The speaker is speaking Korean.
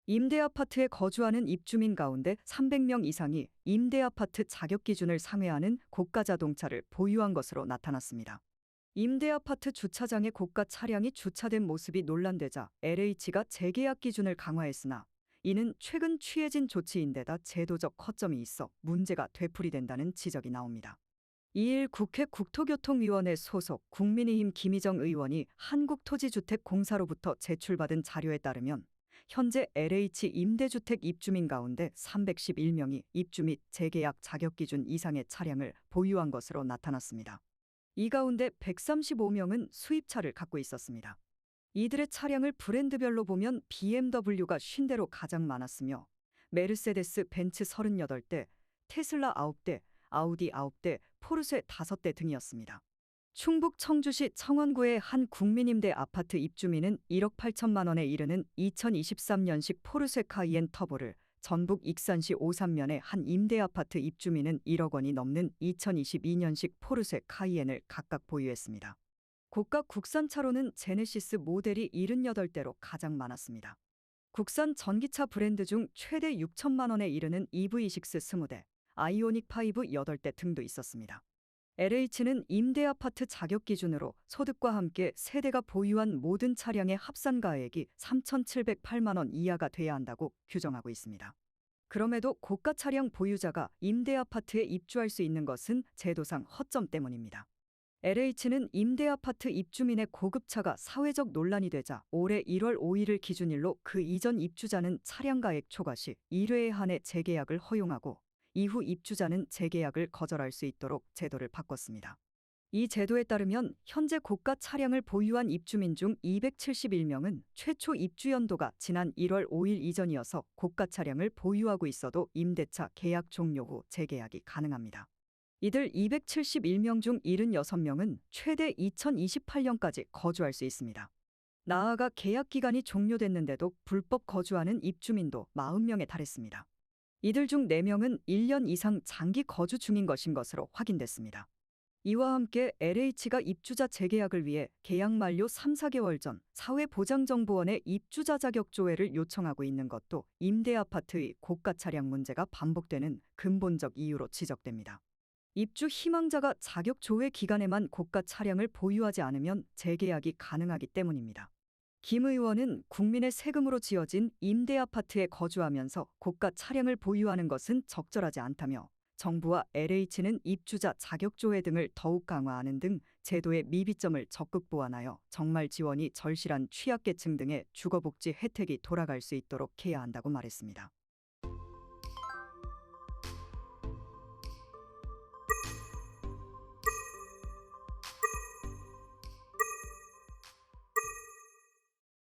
임대아파트에 거주하는 입주민 가운데 300명 이상이 임대아파트 자격 기준을 상회하는 고가 자동차를 보유한 것으로 나타났습니다. 임대아파트 주차장에 고가 차량이 주차된 모습이 논란되자 LH가 재계약 기준을 강화했으나 이는 최근 취해진 조치인데다 제도적 허점이 있어 문제가 되풀이된다는 지적이 나옵니다. 2일 국회 국토교통위원회 소속 국민의힘 김희정 의원이 한국토지주택공사로부터 제출받은 자료에 따르면 현재 LH 임대주택 입주민 가운데 311명이 입주 및 재계약 자격기준 이상의 차량을 보유한 것으로 나타났습니다. 이 가운데 135명은 수입차를 갖고 있었습니다. 이들의 차량을 브랜드별로 보면 BMW가 50대로 가장 많았으며 메르세데스 벤츠 38대, 테슬라 9대, 아우디 9대, 포르쉐 5대 등이었습니다. 충북 청주시 청원구의 한 국민임대 아파트 입주민은 1억 8천만 원에 이르는 2023년식 포르쉐 카이엔 터보를, 전북 익산시 오산면의 한 임대아파트 입주민은 1억 원이 넘는 2022년식 포르쉐 카이엔을 각각 보유했습니다. 고가 국산차로는 제네시스 모델이 78대로 가장 많았습니다. 국산 전기차 브랜드 중 최대 6천만 원에 이르는 EV6 20대, 아이오닉 5 8대 등도 있었습니다. LH는 임대아파트 자격 기준으로 소득과 함께 세대가 보유한 모든 차량의 합산가액이 3,708만 원 이하가 돼야 한다고 규정하고 있습니다. 그럼에도 고가 차량 보유자가 임대아파트에 입주할 수 있는 것은 제도상 허점 때문입니다. LH는 임대아파트 입주민의 고급차가 사회적 논란이 되자 올해 1월 5일을 기준일로 그 이전 입주자는 차량가액 초과 시 1회에 한해 재계약을 허용하고 이후 입주자는 재계약을 거절할 수 있도록 제도를 바꿨습니다. 이 제도에 따르면 현재 고가 차량을 보유한 입주민 중 271명은 최초 입주 연도가 지난 1월 5일 이전이어서 고가 차량을 보유하고 있어도 임대차 계약 종료 후 재계약이 가능합니다. 이들 271명 중 76명은 최대 2028년까지 거주할 수 있습니다. 나아가 계약 기간이 종료됐는데도 불법 거주하는 입주민도 40명에 달했습니다. 이들 중 4명은 1년 이상 장기 거주 중인 것으로 확인됐습니다. 이와 함께 LH가 입주자 재계약을 위해 계약 만료 3, 4개월 전 사회보장정보원에 입주자 자격 조회를 요청하고 있는 것도 임대아파트의 고가 차량 문제가 반복되는 근본적 이유로 지적됩니다. 입주 희망자가 자격 조회 기간에만 고가 차량을 보유하지 않으면 재계약이 가능하기 때문입니다. 김 의원은 국민의 세금으로 지어진 임대아파트에 거주하면서 고가 차량을 보유하는 것은 적절하지 않다며 정부와 LH는 입주자 자격 조회 등을 더욱 강화하는 등 제도의 미비점을 적극 보완하여 정말 지원이 절실한 취약계층 등의 주거복지 혜택이 돌아갈 수 있도록 해야 한다고 말했습니다.